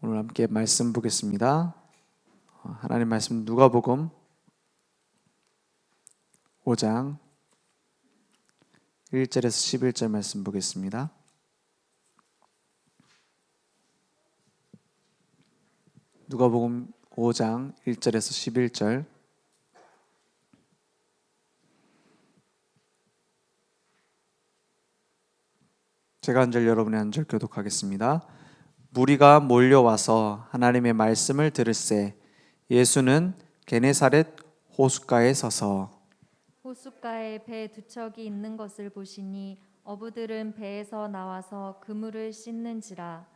오늘 함께 말씀 보겠습니다. 하나님 말씀 누가복음 5장 1절에서 11절 말씀 보겠습니다. 누가복음 5장 1절에서 11절. 제가 한 절 여러분이 한 절 교독하겠습니다. 무리가 몰려와서 하나님의 말씀을 들을새 예수는 게네사렛 호숫가에 서서 호숫가에 배 두 척이 있는 것을 보시니 어부들은 배에서 나와서 그물을 씻는지라.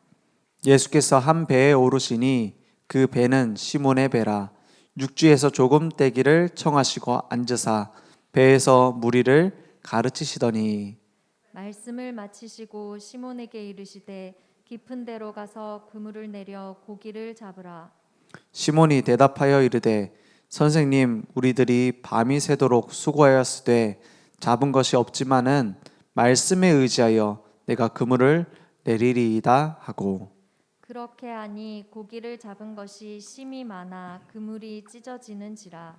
예수께서 한 배에 오르시니 그 배는 시몬의 배라. 육지에서 조금 떼기를 청하시고 앉으사 배에서 무리를 가르치시더니 말씀을 마치시고 시몬에게 이르시되 깊은 데로 가서 그물을 내려 고기를 잡으라. 시몬이 대답하여 이르되 선생님, 우리들이 밤이 새도록 수고하였으되 잡은 것이 없지만은 말씀에 의지하여 내가 그물을 내리리이다 하고. 그렇게 하니 고기를 잡은 것이 심이 많아 그물이 찢어지는지라.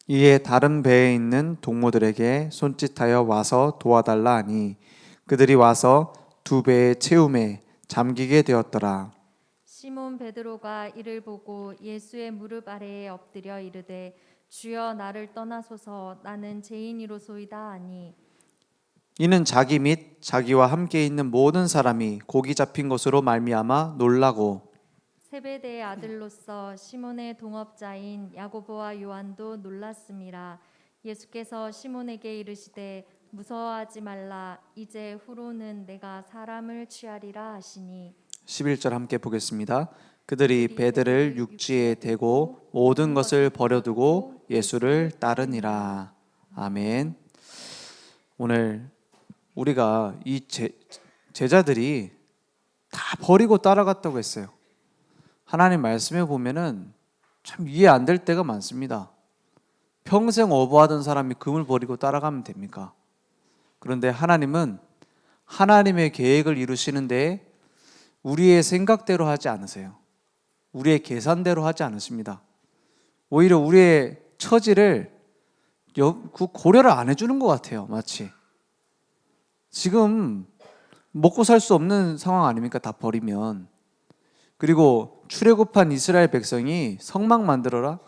이에 다른 배에 있는 동무들에게 손짓하여 와서 도와달라 하니 그들이 와서 두 배의 채움에 잠기게 되었더라. 시몬 베드로가 이를 보고 예수의 무릎 아래에 엎드려 이르되 주여, 나를 떠나소서, 나는 죄인이로소이다 하니 이는 자기 및 자기와 함께 있는 모든 사람이 고기 잡힌 것으로 말미암아 놀라고 세베대의 아들로서 시몬의 동업자인 야고보와 요한도 놀랐음이라. 예수께서 시몬에게 이르시되 무서워하지 말라, 이제 후로는 내가 사람을 취하리라 하시니. 11절 함께 보겠습니다. 그들이 배들을 육지에 대고 모든 것을 버려두고 예수를 따르니라. 아멘. 오늘 우리가 이 제자들이 다 버리고 따라갔다고 했어요. 하나님 말씀에 보면은 참 이해 안 될 때가 많습니다. 평생 어부하던 사람이 금을 버리고 따라가면 됩니까? 그런데 하나님은 하나님의 계획을 이루시는데 우리의 생각대로 하지 않으세요. 우리의 계산대로 하지 않으십니다. 오히려 우리의 처지를 고려를 안 해주는 것 같아요. 마치 지금 먹고 살 수 없는 상황 아닙니까? 다 버리면. 그리고 출애굽한 이스라엘 백성이 성막 만들어라?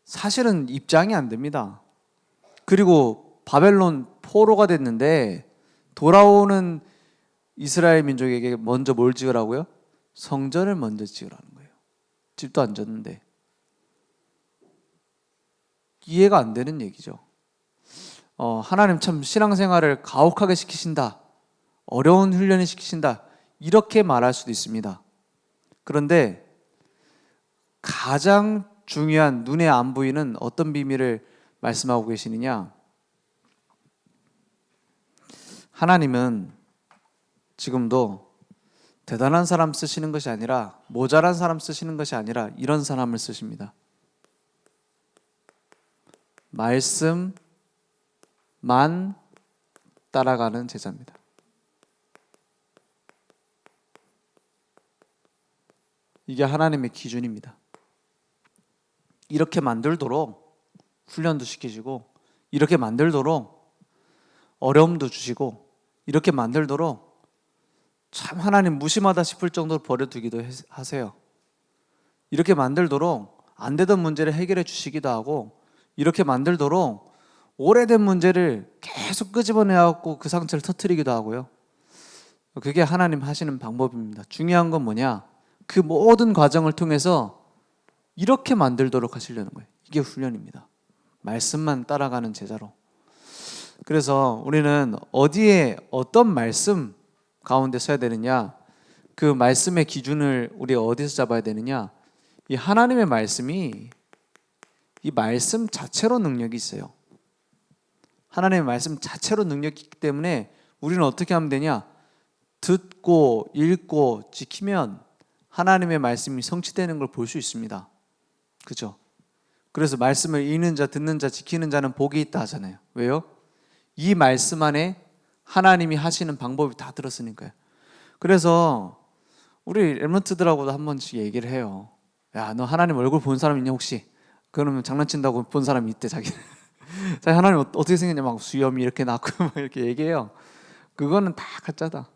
사실은 입장이 안 됩니다. 그리고 바벨론 포로가 됐는데 돌아오는 이스라엘 민족에게 먼저 뭘 지으라고요? 성전을 먼저 지으라는 거예요. 집도 안 졌는데. 이해가 안 되는 얘기죠. 하나님 참 신앙생활을 가혹하게 시키신다. 어려운 훈련을 시키신다. 이렇게 말할 수도 있습니다. 그런데 가장 중요한 눈에 안 보이는 어떤 비밀을 말씀하고 계시느냐? 하나님은 지금도 대단한 사람 쓰시는 것이 아니라 모자란 사람 쓰시는 것이 아니라 이런 사람을 쓰십니다. 말씀만 따라가는 제자입니다. 이게 하나님의 기준입니다. 이렇게 만들도록 훈련도 시키시고 이렇게 만들도록 어려움도 주시고 이렇게 만들도록 참 하나님 무심하다 싶을 정도로 버려두기도 하세요. 이렇게 만들도록 안 되던 문제를 해결해 주시기도 하고 이렇게 만들도록 오래된 문제를 계속 끄집어내갖고 그 상처를 터뜨리기도 하고요. 그게 하나님 하시는 방법입니다. 중요한 건 뭐냐? 그 모든 과정을 통해서 이렇게 만들도록 하시려는 거예요. 이게 훈련입니다. 말씀만 따라가는 제자로. 그래서 우리는 어디에 어떤 말씀 가운데 서야 되느냐? 그 말씀의 기준을 우리가 어디서 잡아야 되느냐? 이 하나님의 말씀이 이 말씀 자체로 능력이 있어요. 하나님의 말씀 자체로 능력이 있기 때문에 우리는 어떻게 하면 되냐? 듣고 읽고 지키면 하나님의 말씀이 성취되는 걸 볼 수 있습니다. 그죠? 그래서 말씀을 읽는 자, 듣는 자, 지키는 자는 복이 있다 하잖아요. 왜요? 이 말씀 안에 하나님이 하시는 방법이 다 들었으니까요. 그래서 우리 렘넌트들하고도 한 번씩 얘기를 해요. 야, 너 하나님 얼굴 본 사람 있냐 혹시? 그러면 장난친다고 본 사람이 있대 자기. 자기 하나님 어떻게 생겼냐 막 수염이 이렇게 났고 막 이렇게 얘기해요. 그거는 다 가짜다.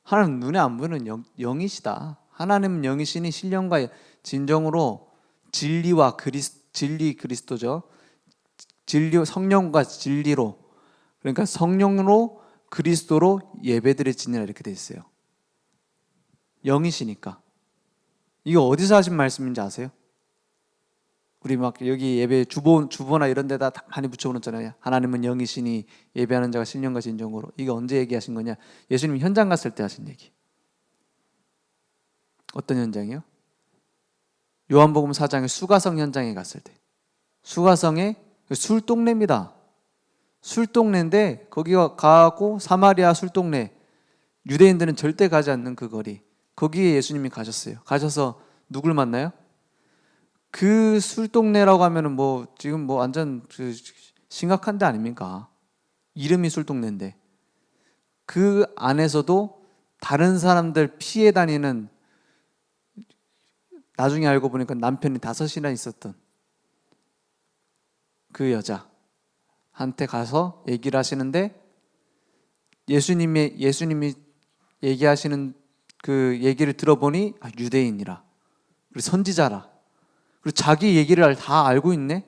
하나님 눈에 안 보이는 영이시다. 하나님은 영이시니 신령과 진정으로 진리와 진리 그리스도죠. 진리 성령과 진리로, 그러니까 성령으로 그리스도로 예배드릴지니라 이렇게 돼 있어요. 영이시니까. 이거 어디서 하신 말씀인지 아세요? 우리 막 여기 예배 주보나 이런 데다 다 많이 붙여놓잖아요. 하나님은 영이시니 예배하는 자가 신령과 진정으로. 이게 언제 얘기하신 거냐? 예수님이 현장 갔을 때 하신 얘기. 어떤 현장이요? 요한복음 4장의 수가성 현장에 갔을 때. 수가성에 술동네입니다. 술동네인데 거기가 가고 사마리아 술동네, 유대인들은 절대 가지 않는 그 거리, 거기에 예수님이 가셨어요. 가셔서 누굴 만나요? 그 술동네라고 하면은 뭐 지금 뭐 완전 심각한 데 아닙니까? 이름이 술동네인데 그 안에서도 다른 사람들 피해 다니는, 나중에 알고 보니까 남편이 5이나 있었던 그 여자한테 가서 얘기를 하시는데, 예수님이 얘기하시는 그 얘기를 들어보니 유대인이라, 그리고 선지자라, 그리고 자기 얘기를 다 알고 있네.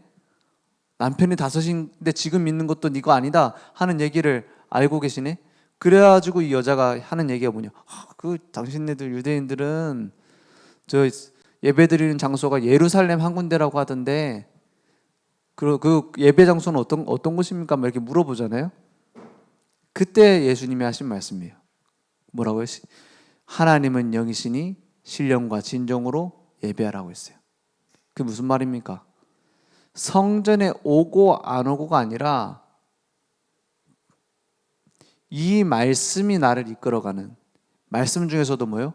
남편이 5인데 지금 있는 것도 네가 아니다 하는 얘기를 알고 계시네. 그래가지고 이 여자가 하는 얘기가 뭐냐? 그 당신네들 유대인들은 저 예배드리는 장소가 예루살렘 한 군데라고 하던데 그 예배 장소는 어떤 곳입니까? 막 이렇게 물어보잖아요. 그때 예수님이 하신 말씀이에요. 뭐라고요? 하나님은 영이시니 신령과 진정으로 예배하라고 했어요. 그게 무슨 말입니까? 성전에 오고 안 오고가 아니라 이 말씀이 나를 이끌어가는, 말씀 중에서도 뭐요?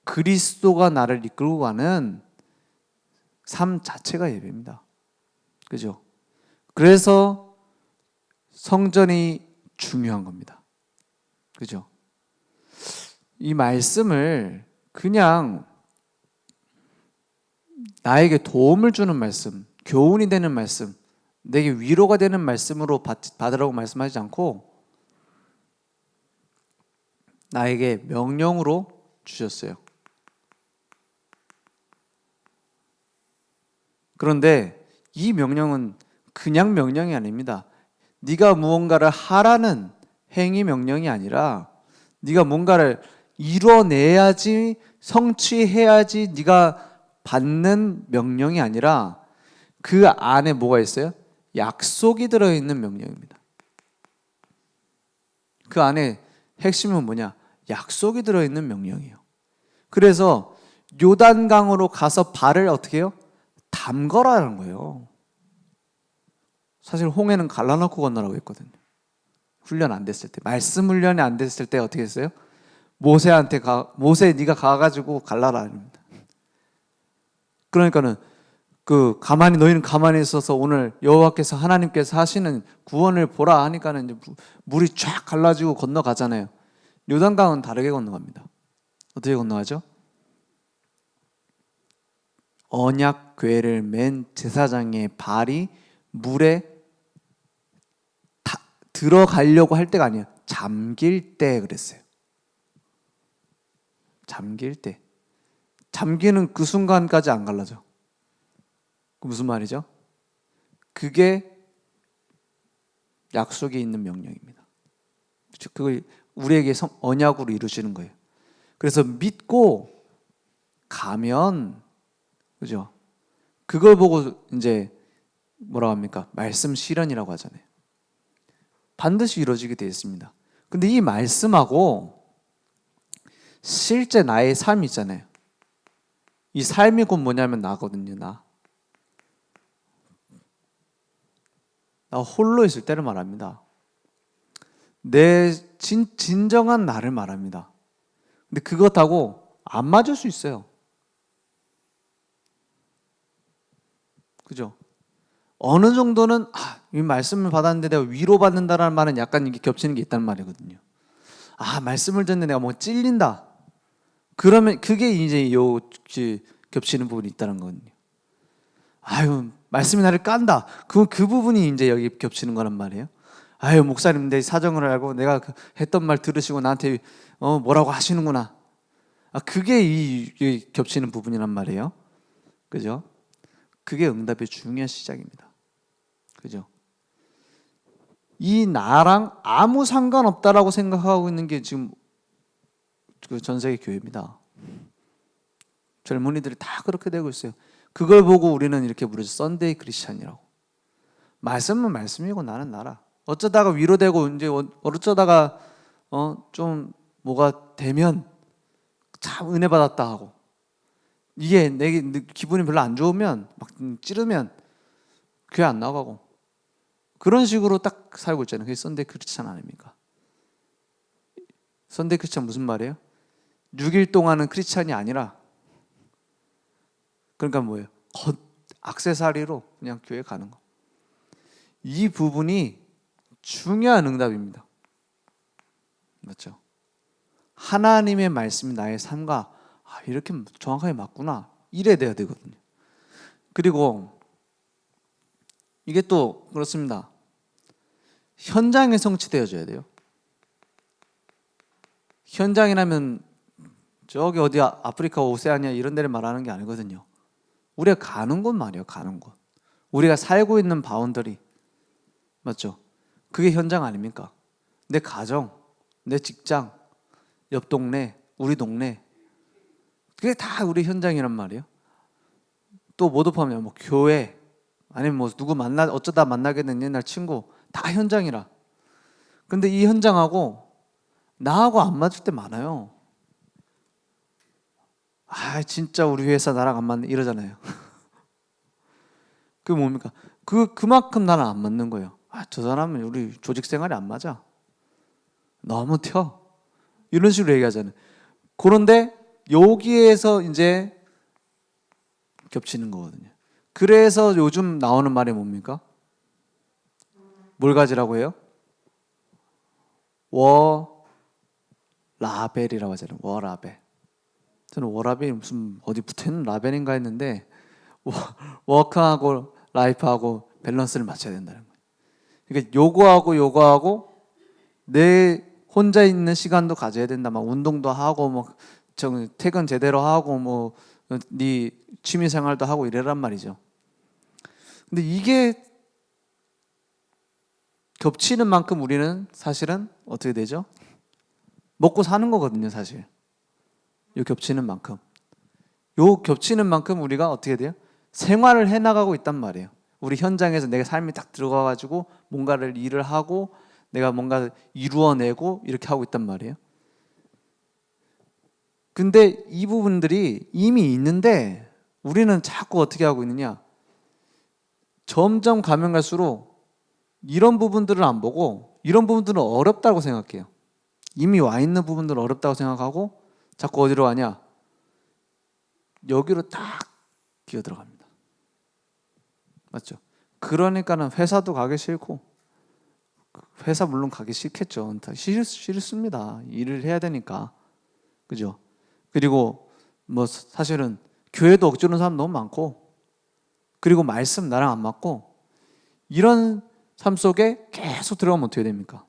그리스도가 나를 이끌고 가는 삶 자체가 예배입니다. 그죠? 그래서 성전이 중요한 겁니다. 그죠? 이 말씀을 그냥 나에게 도움을 주는 말씀, 교훈이 되는 말씀, 내게 위로가 되는 말씀으로 받으라고 말씀하지 않고 나에게 명령으로 주셨어요. 그런데 이 명령은 그냥 명령이 아닙니다. 네가 무언가를 하라는 행위 명령이 아니라 네가 뭔가를 이뤄내야지, 성취해야지 네가 받는 명령이 아니라 그 안에 뭐가 있어요? 약속이 들어있는 명령입니다. 그 안에 핵심은 뭐냐? 약속이 들어있는 명령이에요. 그래서 요단강으로 가서 발을 어떻게 해요? 담거라는 거예요. 사실 홍해는 갈라놓고 건너라고 했거든요. 훈련 안 됐을 때, 말씀 훈련이 안 됐을 때 어떻게 했어요? 모세한테 모세 네가 가가지고 갈라라 아닙니다. 그러니까는 너희는 가만히 있어서 오늘 여호와께서 하나님께서 하시는 구원을 보라 하니까는 이제 물이 쫙 갈라지고 건너가잖아요. 요단강은 다르게 건너갑니다. 어떻게 건너가죠? 언약 궤를 맨 제사장의 발이 물에 들어가려고 할 때가 아니에요. 잠길 때 그랬어요. 잠길 때. 잠기는 그 순간까지 안 갈라져. 그 무슨 말이죠? 그게 약속이 있는 명령입니다. 그걸 우리에게 언약으로 이루시는 거예요. 그래서 믿고 가면, 그죠? 그걸 보고 이제 뭐라고 합니까? 말씀 실현이라고 하잖아요. 반드시 이루어지게 되어 있습니다. 근데 이 말씀하고 실제 나의 삶이 있잖아요. 이 삶이 곧 뭐냐면 나거든요. 나 홀로 있을 때를 말합니다. 내 진정한 나를 말합니다. 근데 그것하고 안 맞을 수 있어요. 그죠? 어느 정도는 이 말씀을 받았는데 내가 위로받는다라는 말은 약간 이게 겹치는 게 있단 말이거든요. 말씀을 듣는데 내가 뭐 찔린다. 그러면 그게 이제 겹치는 부분이 있다는 거거든요. 아유, 말씀이 나를 깐다. 그 부분이 이제 여기 겹치는 거란 말이에요. 아유, 목사님 내 사정을 알고 내가 했던 말 들으시고 나한테 뭐라고 하시는구나. 그게 이 겹치는 부분이란 말이에요. 그죠? 그게 응답의 중요한 시작입니다. 그죠? 이 나랑 아무 상관없다라고 생각하고 있는 게 지금 그 전 세계 교회입니다. 젊은이들이 다 그렇게 되고 있어요. 그걸 보고 우리는 이렇게 부르죠. 썬데이 크리스찬이라고. 말씀은 말씀이고 나는 나라. 어쩌다가 위로되고 이제 어쩌다가 좀 뭐가 되면 참 은혜 받았다 하고, 이게 내 기분이 별로 안 좋으면 막 찌르면 교회 안 나가고 그런 식으로 딱 살고 있잖아요. 그게 썬데이 크리스찬 아닙니까? 썬데이 크리스찬 무슨 말이에요? 6일 동안은 크리스찬이 아니라, 그러니까 뭐예요? 액세서리로 그냥 교회 가는 거. 이 부분이 중요한 응답입니다. 맞죠? 하나님의 말씀이 나의 삶과 이렇게 정확하게 맞구나, 이래 돼야 되거든요. 그리고 이게 또 그렇습니다. 현장에 성취되어져야 돼요. 현장이라면 저기 어디 아프리카 오세아니아 이런 데를 말하는 게 아니거든요. 우리가 가는 곳 말이에요. 가는 곳. 우리가 살고 있는 바운더리. 맞죠? 그게 현장 아닙니까? 내 가정, 내 직장, 옆 동네, 우리 동네, 그게 다 우리 현장이란 말이에요. 또 못 합하면 뭐 교회, 아니면 뭐 누구 어쩌다 만나게 된 옛날 친구, 다 현장이라. 근데 이 현장하고 나하고 안 맞을 때 많아요. 진짜 우리 회사 나랑 안 맞네 이러잖아요. 그게 뭡니까? 그만큼 나랑 안 맞는 거예요. 저 사람은 우리 조직 생활이 안 맞아. 너무 튀어. 이런 식으로 얘기하잖아요. 그런데 여기에서 이제 겹치는 거거든요. 그래서 요즘 나오는 말이 뭡니까? 뭘 가지라고 해요? 워라벨이라고 하잖아요. 워라벨. 저는 워라벨이 무슨 어디 붙어있는 라벨인가 했는데, 워크하고 라이프하고 밸런스를 맞춰야 된다는 거예요. 그러니까 요거하고 내 혼자 있는 시간도 가져야 된다. 막 운동도 하고 뭐 퇴근 제대로 하고 뭐 네 취미 생활도 하고 이래란 말이죠. 근데 이게 겹치는 만큼 우리는 사실은 어떻게 되죠? 먹고 사는 거거든요, 사실. 요 겹치는 만큼. 요 겹치는 만큼 우리가 어떻게 돼요? 생활을 해 나가고 있단 말이에요. 우리 현장에서 내가 삶이 딱 들어가 가지고 뭔가를 일을 하고 내가 뭔가 이루어내고 이렇게 하고 있단 말이에요. 근데 이 부분들이 이미 있는데 우리는 자꾸 어떻게 하고 있느냐? 점점 가면 갈수록 이런 부분들을 안 보고 이런 부분들은 어렵다고 생각해요. 이미 와 있는 부분들은 어렵다고 생각하고 자꾸 어디로 가냐? 여기로 딱 기어 들어갑니다. 맞죠? 그러니까는 회사도 가기 싫고, 회사 물론 가기 싫겠죠. 싫습니다. 일을 해야 되니까. 그죠? 그리고 뭐 사실은 교회도 억지로는 사람 너무 많고, 그리고 말씀 나랑 안 맞고, 이런 삶 속에 계속 들어가면 어떻게 됩니까?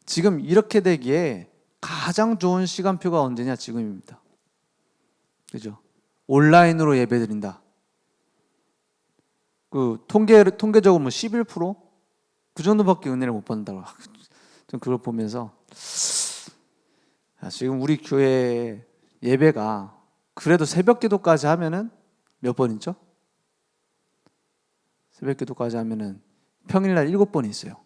지금 이렇게 되기에 가장 좋은 시간표가 언제냐? 지금입니다. 그죠? 온라인으로 예배드린다. 통계적으로 뭐 11%? 그 정도밖에 은혜를 못 받는다고. 좀 그걸 보면서 지금 우리 교회 예배가 그래도 새벽 기도까지 하면은 몇 번이죠? 새벽 기도까지 하면은 평일날 7번이 있어요.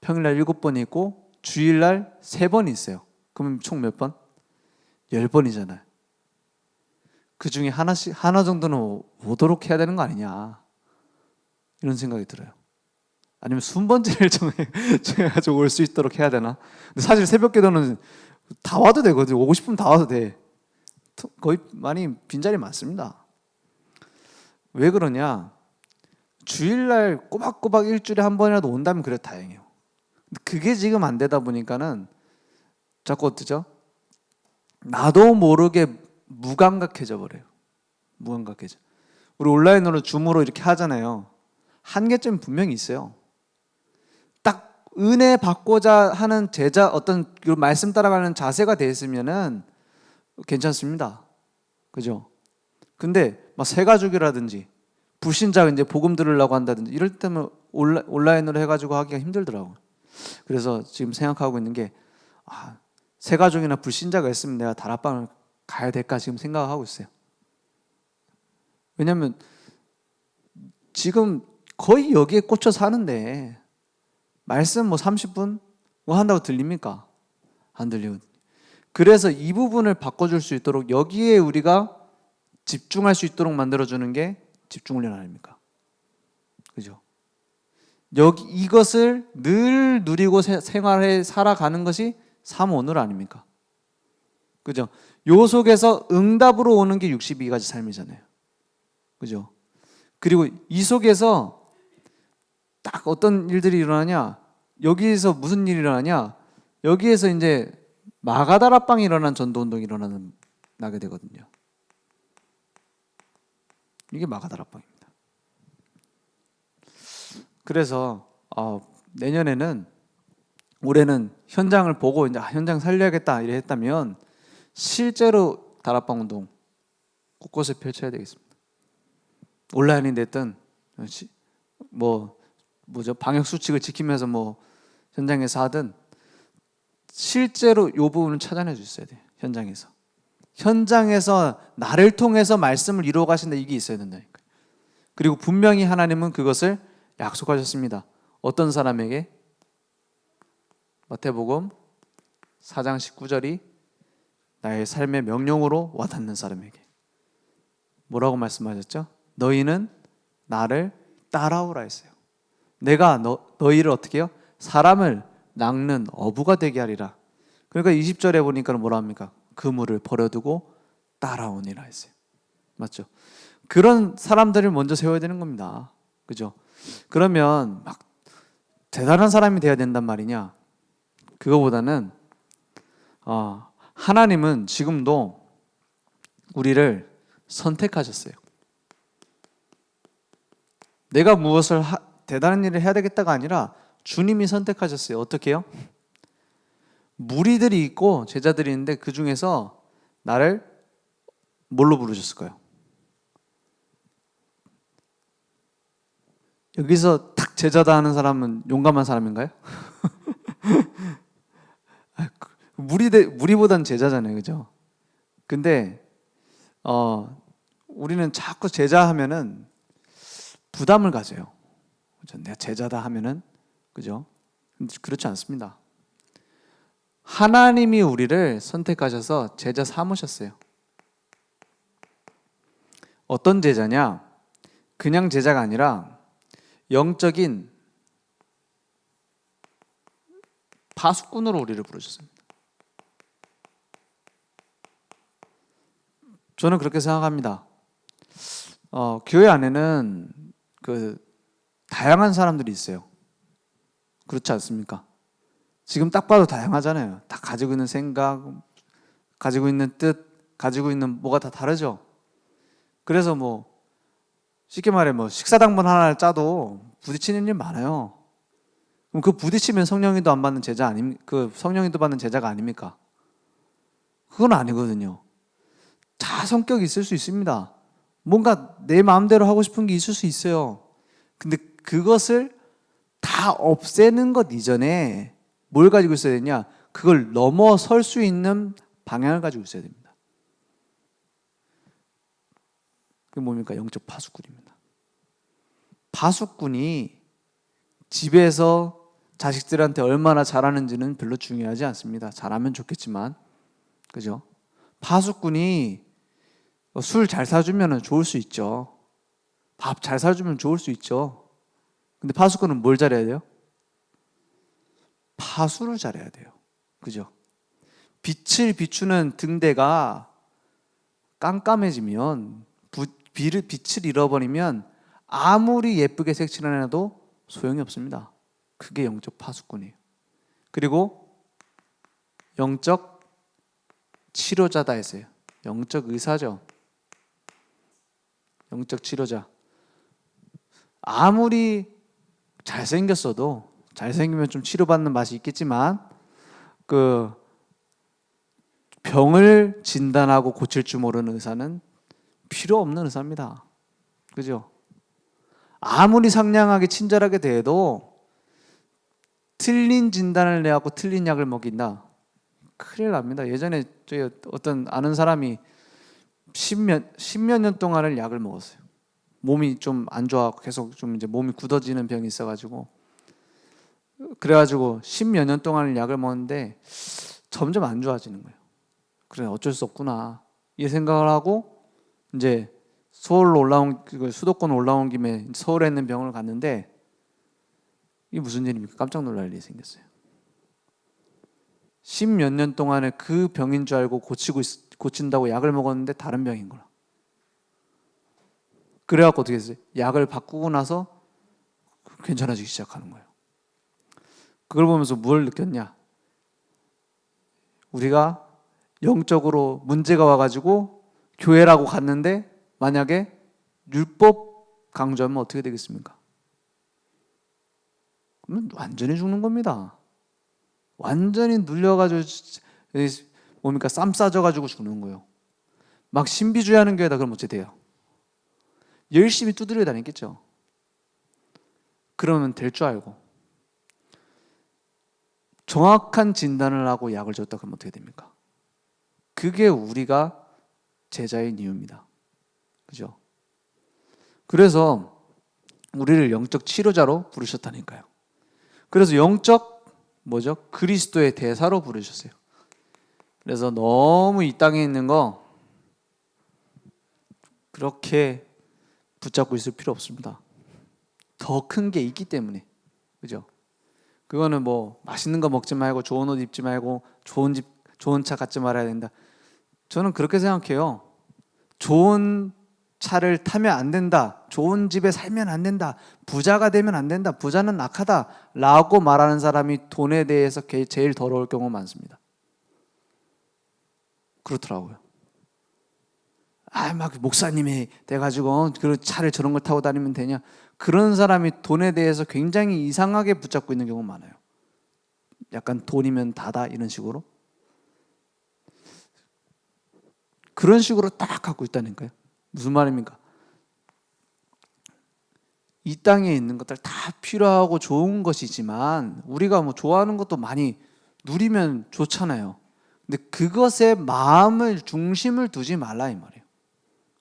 평일날 7번이 있고 주일날 3번이 있어요. 그러면 총 몇 번? 10번이잖아요. 그 중에 하나 정도는 오도록 해야 되는 거 아니냐, 이런 생각이 들어요. 아니면 순번제를 정해가지고 올 수 있도록 해야 되나? 근데 사실 새벽 기도는 다 와도 되거든요. 오고 싶으면 다 와도 돼. 거의 많이 빈자리 많습니다. 왜 그러냐? 주일날 꼬박꼬박 일주일에 한 번이라도 온다면 그래 다행이에요. 근데 그게 지금 안 되다 보니까는 자꾸 어떠죠? 나도 모르게 무감각해져 버려요. 무감각해져. 우리 온라인으로 줌으로 이렇게 하잖아요. 한계점이 분명히 있어요. 딱 은혜 받고자 하는 제자 어떤 말씀 따라가는 자세가 돼 있으면은 괜찮습니다. 그죠? 근데 막 새가족이라든지 불신자 이제 복음 들으려고 한다든지 이럴 때면 온라인으로 해가지고 하기가 힘들더라고요. 그래서 지금 생각하고 있는 게 새가족이나 불신자가 있으면 내가 다락방을 가야 될까 지금 생각하고 있어요. 왜냐면 지금 거의 여기에 꽂혀 사는데 말씀 뭐 30분 뭐 한다고 들립니까? 안 들리거든요. 그래서 이 부분을 바꿔줄 수 있도록 여기에 우리가 집중할 수 있도록 만들어주는 게 집중훈련 아닙니까? 그죠? 여기 이것을 늘 누리고 생활해 살아가는 것이 삶오늘 아닙니까? 그죠? 요 속에서 응답으로 오는 게 62가지 삶이잖아요. 그죠? 그리고 이 속에서 딱 어떤 일들이 일어나냐? 여기에서 무슨 일이 일어나냐? 여기에서 이제 마가다락방이 일어난 전도운동이 나게 되거든요. 이게 마가다락방입니다. 그래서 내년에는 올해는 현장을 보고 이제 현장 살려야겠다 이래 했다면 실제로 다락방 운동 곳곳에 펼쳐야 되겠습니다. 온라인이 됐든 방역 수칙을 지키면서 현장에서 하든 실제로 이 부분을 찾아내 주셔야 돼요. 현장에서 나를 통해서 말씀을 이루어 가신다 이게 있어야 된다니까요. 그리고 분명히 하나님은 그것을 약속하셨습니다. 어떤 사람에게? 마태복음 4장 19절이 나의 삶의 명령으로 와닿는 사람에게 뭐라고 말씀하셨죠? 너희는 나를 따라오라 했어요. 내가 너희를 어떻게 해요? 사람을 낚는 어부가 되게 하리라. 그러니까 20절에 보니까 뭐라 합니까? 그물을 버려두고 따라오니라 했어요. 맞죠? 그런 사람들을 먼저 세워야 되는 겁니다. 그죠? 그러면 막 대단한 사람이 돼야 된단 말이냐? 그거보다는 하나님은 지금도 우리를 선택하셨어요. 내가 무엇을 대단한 일을 해야 되겠다가 아니라 주님이 선택하셨어요. 어떻게 해요? 무리들이 있고 제자들이 있는데 그 중에서 나를 뭘로 부르셨을까요? 여기서 탁 제자다 하는 사람은 용감한 사람인가요? 무리보단 제자잖아요, 그죠? 근데 우리는 자꾸 제자 하면은 부담을 가져요. 그죠? 내가 제자다 하면은 그죠? 근데 그렇지 않습니다. 하나님이 우리를 선택하셔서 제자 삼으셨어요. 어떤 제자냐? 그냥 제자가 아니라 영적인 파수꾼으로 우리를 부르셨습니다. 저는 그렇게 생각합니다. 교회 안에는 다양한 사람들이 있어요. 그렇지 않습니까? 지금 딱 봐도 다양하잖아요. 다 가지고 있는 생각, 가지고 있는 뜻, 가지고 있는 뭐가 다 다르죠. 그래서 쉽게 말해 식사당번 하나를 짜도 부딪히는 일 많아요. 그럼 그 부딪히면 성령님도 안 받는 제자 성령님도 받는 제자가 아닙니까? 그건 아니거든요. 다 성격이 있을 수 있습니다. 뭔가 내 마음대로 하고 싶은 게 있을 수 있어요. 근데 그것을 다 없애는 것 이전에 뭘 가지고 있어야 되냐? 그걸 넘어설 수 있는 방향을 가지고 있어야 됩니다. 그게 뭡니까? 영적 파수꾼입니다. 파수꾼이 집에서 자식들한테 얼마나 잘하는지는 별로 중요하지 않습니다. 잘하면 좋겠지만, 그죠? 파수꾼이 술 잘 사주면 좋을 수 있죠. 밥 잘 사주면 좋을 수 있죠. 근데 파수꾼은 뭘 잘해야 돼요? 파수를 잘해야 돼요. 그죠? 빛을 비추는 등대가 깜깜해지면 빛을 잃어버리면 아무리 예쁘게 색칠해놔도 소용이 없습니다. 그게 영적 파수꾼이에요. 그리고 영적 치료자다 했어요. 영적 의사죠. 영적 치료자. 아무리 잘생겼어도, 잘생기면 좀 치료받는 맛이 있겠지만 그 병을 진단하고 고칠 줄 모르는 의사는 필요 없는 의사입니다. 그죠? 아무리 상냥하게 친절하게 대해도 틀린 진단을 내갖고 틀린 약을 먹인다, 큰일 납니다. 예전에 저희 어떤 아는 사람이 십몇 년 동안을 약을 먹었어요. 몸이 좀 안 좋아하고 계속 좀 이제 몸이 굳어지는 병이 있어가지고, 그래가지고 십몇 년 동안을 약을 먹었는데 점점 안 좋아지는 거예요. 그래, 어쩔 수 없구나 이 생각을 하고 이제 서울로 올라온, 수도권 올라온 김에 서울에 있는 병원을 갔는데, 이게 무슨 일입니까? 깜짝 놀랄 일이 생겼어요. 십몇 년 동안에 그 병인 줄 알고 고친다고 약을 먹었는데 다른 병인 거라. 그래갖고 어떻게 했어요? 약을 바꾸고 나서 괜찮아지기 시작하는 거예요. 그걸 보면서 뭘 느꼈냐? 우리가 영적으로 문제가 와가지고 교회라고 갔는데 만약에 율법 강조하면 어떻게 되겠습니까? 그러면 완전히 죽는 겁니다. 완전히 눌려가지고 뭡니까? 쌈 싸져가지고 죽는 거예요. 막 신비주의하는 교회다 그러면 어찌 돼요? 열심히 두드려 다니겠죠. 그러면 될 줄 알고 정확한 진단을 하고 약을 줬다 그러면 어떻게 됩니까? 그게 우리가 제자인 이유입니다. 그죠? 그래서 우리를 영적 치료자로 부르셨다니까요. 그래서 영적 뭐죠? 그리스도의 대사로 부르셨어요. 그래서 너무 이 땅에 있는 거 그렇게 붙잡고 있을 필요 없습니다. 더 큰 게 있기 때문에. 그죠? 그거는 뭐 맛있는 거 먹지 말고 좋은 옷 입지 말고 좋은 집, 좋은 차 갖지 말아야 된다. 저는 그렇게 생각해요. 좋은 차를 타면 안 된다. 좋은 집에 살면 안 된다. 부자가 되면 안 된다. 부자는 악하다. 라고 말하는 사람이 돈에 대해서 제일 더러울 경우가 많습니다. 그렇더라고요. 막 목사님이 돼가지고 그 차를 저런 걸 타고 다니면 되냐. 그런 사람이 돈에 대해서 굉장히 이상하게 붙잡고 있는 경우가 많아요. 약간 돈이면 다다 이런 식으로. 그런 식으로 딱 갖고 있다니까요. 무슨 말입니까? 이 땅에 있는 것들 다 필요하고 좋은 것이지만 우리가 뭐 좋아하는 것도 많이 누리면 좋잖아요. 근데 그것에 마음을 중심을 두지 말라 이 말이에요.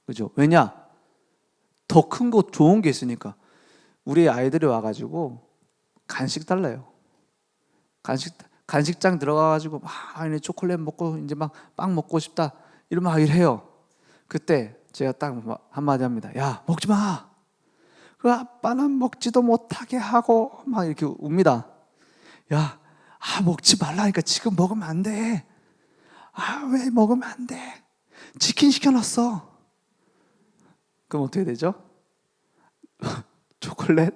그죠? 왜냐? 더 큰 거 좋은 게 있으니까. 우리 아이들이 와가지고 간식 달래요. 간식장 들어가가지고 막 초콜릿 먹고 이제 막 빵 먹고 싶다 이러면 막 이래요. 그때 제가 딱 한마디 합니다. 야, 먹지 마. 그 아빠는 먹지도 못하게 하고 막 이렇게 웁니다. 야, 먹지 말라니까. 지금 먹으면 안 돼. 왜 먹으면 안 돼? 치킨 시켜놨어. 그럼 어떻게 되죠? 초콜릿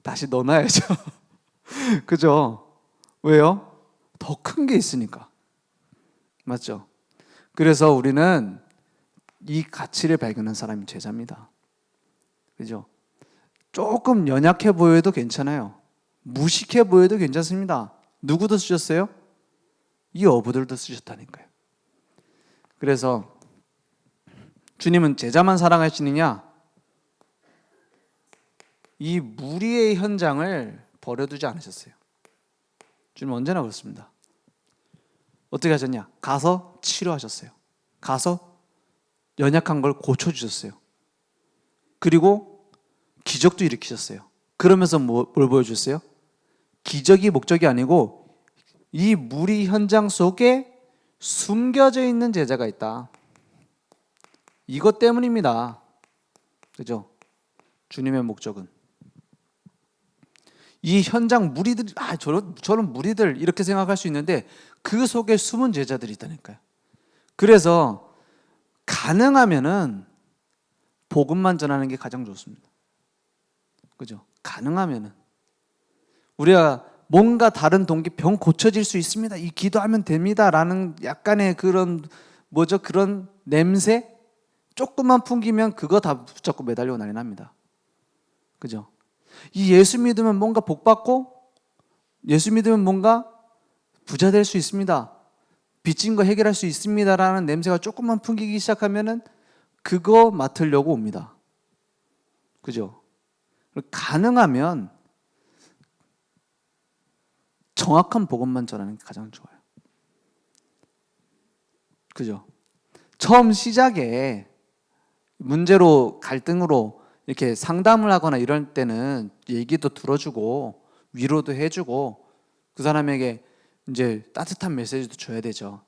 다시 넣어놔야죠. 그죠? 왜요? 더 큰 게 있으니까. 맞죠? 그래서 우리는 이 가치를 발견한 사람이 제자입니다. 그죠? 조금 연약해 보여도 괜찮아요. 무식해 보여도 괜찮습니다. 누구도 쓰셨어요? 이 어부들도 쓰셨다니까요. 그래서 주님은 제자만 사랑하시느냐? 이 무리의 현장을 버려두지 않으셨어요. 주님 언제나 그렇습니다. 어떻게 하셨냐? 가서 치료하셨어요. 가서 연약한 걸 고쳐주셨어요. 그리고 기적도 일으키셨어요. 그러면서 뭘 보여주셨어요? 기적이 목적이 아니고 이 무리 현장 속에 숨겨져 있는 제자가 있다. 이것 때문입니다. 그죠? 주님의 목적은 이 현장 무리들이 저런 무리들 이렇게 생각할 수 있는데 그 속에 숨은 제자들이 있다니까요. 그래서 가능하면은 복음만 전하는 게 가장 좋습니다. 그죠? 가능하면은 우리가 뭔가 다른 동기 병 고쳐질 수 있습니다. 이 기도하면 됩니다라는 약간의 그런 그런 냄새 조금만 풍기면 그거 다 붙잡고 매달리고 난리 납니다. 그죠? 이 예수 믿으면 뭔가 복 받고 예수 믿으면 뭔가 부자 될 수 있습니다. 빚진 거 해결할 수 있습니다라는 냄새가 조금만 풍기기 시작하면은 그거 맡으려고 옵니다. 그죠? 가능하면 정확한 복음만 전하는 게 가장 좋아요. 그죠? 처음 시작에 문제로 갈등으로 이렇게 상담을 하거나 이럴 때는 얘기도 들어주고 위로도 해주고 그 사람에게 이제 따뜻한 메시지도 줘야 되죠.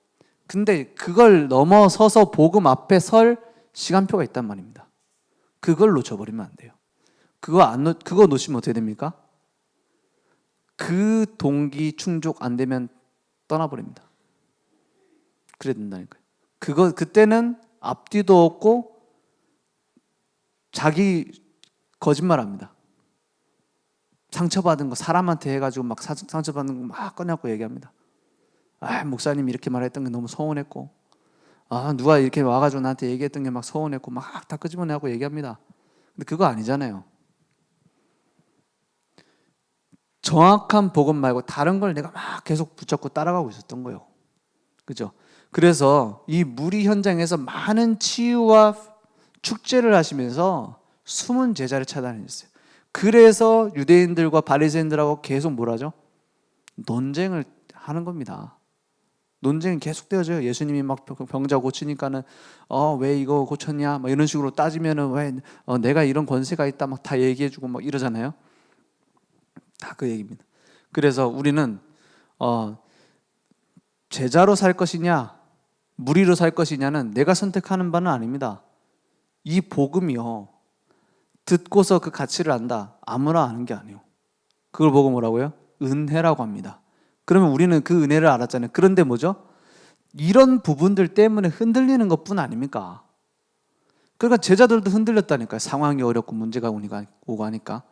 근데 그걸 넘어서서 복음 앞에 설 시간표가 있단 말입니다. 그걸 놓쳐버리면 안 돼요. 그거 놓치면 어떻게 됩니까? 그 동기 충족 안 되면 떠나버립니다. 그래야 된다니까요. 그때는 앞뒤도 없고 자기 거짓말합니다. 상처받은 거 사람한테 해가지고 막 상처받는 거 막 꺼내갖고 얘기합니다. 목사님 이렇게 말했던 게 너무 서운했고, 누가 이렇게 와가지고 나한테 얘기했던 게 막 서운했고 막 다 끄집어내고 얘기합니다. 근데 그거 아니잖아요. 정확한 복음 말고 다른 걸 내가 막 계속 붙잡고 따라가고 있었던 거예요. 그죠? 그래서 이 무리 현장에서 많은 치유와 축제를 하시면서 숨은 제자를 찾아내셨어요. 그래서 유대인들과 바리새인들하고 계속 뭐라죠? 논쟁을 하는 겁니다. 논쟁이 계속 되어져요. 예수님이 막 병자 고치니까는 왜 이거 고쳤냐? 막 이런 식으로 따지면은 왜 내가 이런 권세가 있다 막 다 얘기해주고 막 이러잖아요. 다 그 얘기입니다. 그래서 우리는 제자로 살 것이냐 무리로 살 것이냐는 내가 선택하는 바는 아닙니다. 이 복음이요 듣고서 그 가치를 안다 아무나 아는 게 아니에요. 그걸 보고 뭐라고요? 은혜라고 합니다. 그러면 우리는 그 은혜를 알았잖아요. 그런데 뭐죠? 이런 부분들 때문에 흔들리는 것뿐 아닙니까? 그러니까 제자들도 흔들렸다니까요. 상황이 어렵고 문제가 오고 하니까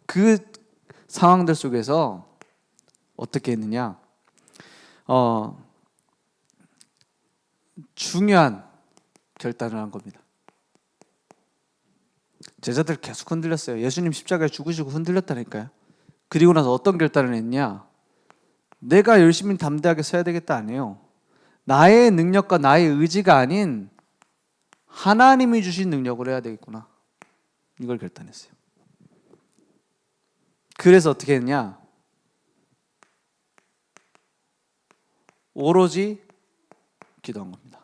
그 상황들 속에서 어떻게 했느냐? 중요한 결단을 한 겁니다. 제자들 계속 흔들렸어요. 예수님 십자가에 죽으시고 흔들렸다니까요. 그리고 나서 어떤 결단을 했냐? 내가 열심히 담대하게 서야 되겠다 아니에요. 나의 능력과 나의 의지가 아닌 하나님이 주신 능력으로 해야 되겠구나. 이걸 결단했어요. 그래서 어떻게 했냐? 오로지 기도한 겁니다.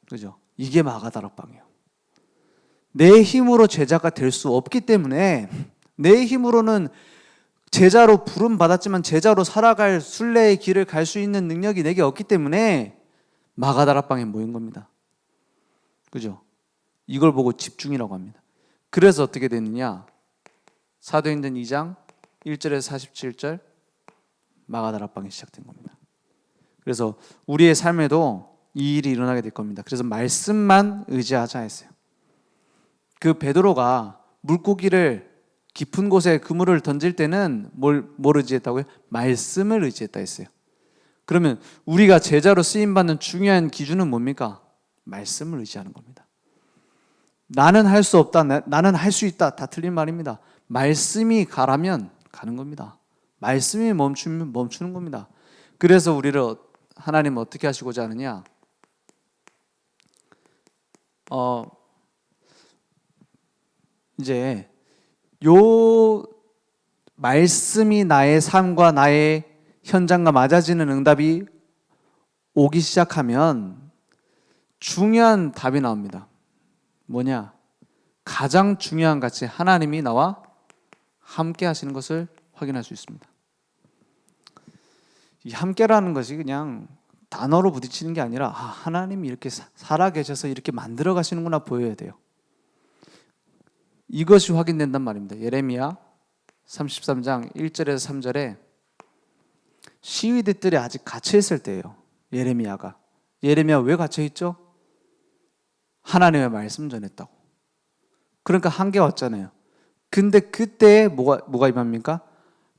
그죠? 이게 마가다락방이에요. 내 힘으로 제자가 될 수 없기 때문에 내 힘으로는 제자로 부름 받았지만 제자로 살아갈 순례의 길을 갈 수 있는 능력이 내게 없기 때문에 마가다락방에 모인 겁니다. 그죠? 이걸 보고 집중이라고 합니다. 그래서 어떻게 됐느냐? 사도행전 2장 1절에서 47절 마가다락방이 시작된 겁니다. 그래서 우리의 삶에도 이 일이 일어나게 될 겁니다. 그래서 말씀만 의지하자 했어요. 그 베드로가 물고기를 깊은 곳에 그물을 던질 때는 뭘 의지했다고요? 말씀을 의지했다 했어요. 그러면 우리가 제자로 쓰임받는 중요한 기준은 뭡니까? 말씀을 의지하는 겁니다. 나는 할 수 없다, 나는 할 수 있다, 다 틀린 말입니다. 말씀이 가라면 가는 겁니다. 말씀이 멈추면 멈추는 겁니다. 그래서 우리를 하나님은 어떻게 하시고자 하느냐? 이제 요 말씀이 나의 삶과 나의 현장과 맞아지는 응답이 오기 시작하면 중요한 답이 나옵니다. 뭐냐? 가장 중요한 가치 하나님이 나와 함께 하시는 것을 확인할 수 있습니다. 이 함께라는 것이 그냥 단어로 부딪히는 게 아니라 하나님이 이렇게 살아 계셔서 이렇게 만들어 가시는구나 보여야 돼요. 이것이 확인된단 말입니다. 예레미야 33장 1절에서 3절에 시위대들이 아직 갇혀있을 때예요. 예레미야 왜 갇혀있죠? 하나님의 말씀 전했다고. 그러니까 한계 왔잖아요. 근데 그때 뭐가 임합니까?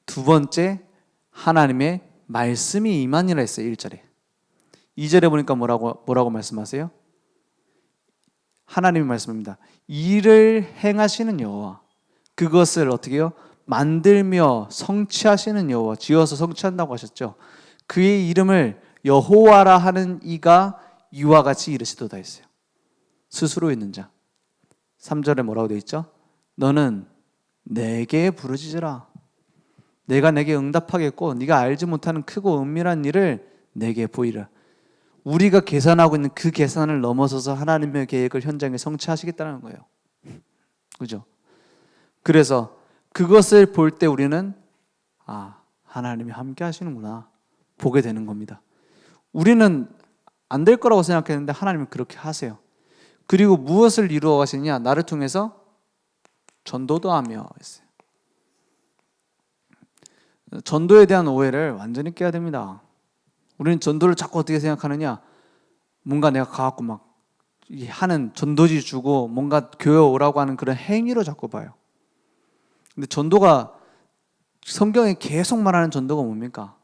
두 번째, 하나님의 말씀이 임하니라 했어요. 1절에. 2절에 보니까 뭐라고 말씀하세요? 하나님의 말씀입니다. 일을 행하시는 여호와, 그것을 어떻게 해요? 만들며 성취하시는 여호와, 지어서 성취한다고 하셨죠. 그의 이름을 여호와라 하는 이가 이와 같이 이르시도다 했어요. 스스로 있는 자. 3절에 뭐라고 되어 있죠? 너는 내게 부르짖으라. 내가 내게 응답하겠고 네가 알지 못하는 크고 은밀한 일을 내게 보이라. 우리가 계산하고 있는 그 계산을 넘어서서 하나님의 계획을 현장에 성취하시겠다는 거예요. 그죠? 그래서 그것을 볼 때 우리는 하나님이 함께 하시는구나 보게 되는 겁니다. 우리는 안 될 거라고 생각했는데 하나님은 그렇게 하세요. 그리고 무엇을 이루어 가시느냐? 나를 통해서 전도도 하며 했어요. 전도에 대한 오해를 완전히 깨야 됩니다. 우리는 전도를 자꾸 어떻게 생각하느냐? 뭔가 내가 가갖고 막 하는 전도지 주고 뭔가 교회 오라고 하는 그런 행위로 자꾸 봐요. 근데 전도가 성경에 계속 말하는 전도가 뭡니까?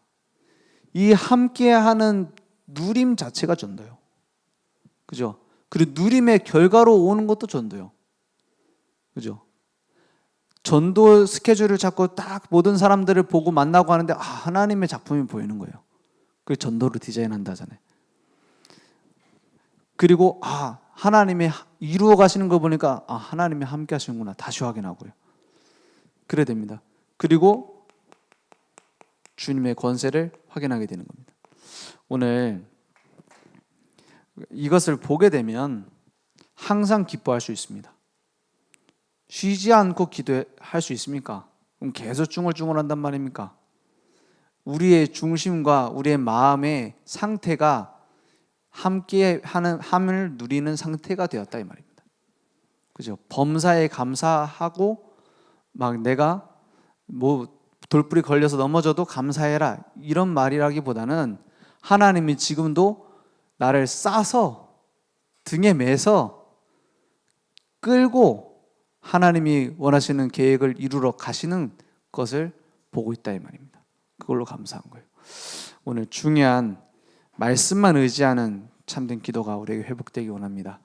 이 함께하는 누림 자체가 전도요. 그죠? 그리고 누림의 결과로 오는 것도 전도요. 그죠? 전도 스케줄을 자꾸 딱 모든 사람들을 보고 만나고 하는데 하나님의 작품이 보이는 거예요. 그래서 전도를 디자인한다잖아요. 그리고 하나님이 이루어 가시는 거 보니까 하나님이 함께 하시는구나 다시 확인하고요. 그래야 됩니다. 그리고 주님의 권세를 확인하게 되는 겁니다. 오늘 이것을 보게 되면 항상 기뻐할 수 있습니다. 쉬지 않고 기도할 수 있습니까? 그럼 계속 중얼중얼한단 말입니까? 우리의 중심과 우리의 마음의 상태가 함께 함을 누리는 상태가 되었다 이 말입니다. 그죠? 범사에 감사하고 막 내가 돌불이 걸려서 넘어져도 감사해라 이런 말이라기보다는 하나님이 지금도 나를 싸서 등에 매서 끌고 하나님이 원하시는 계획을 이루러 가시는 것을 보고 있다 이 말입니다. 그걸로 감사한 거예요. 오늘 중요한 말씀만 의지하는 참된 기도가 우리에게 회복되기 원합니다.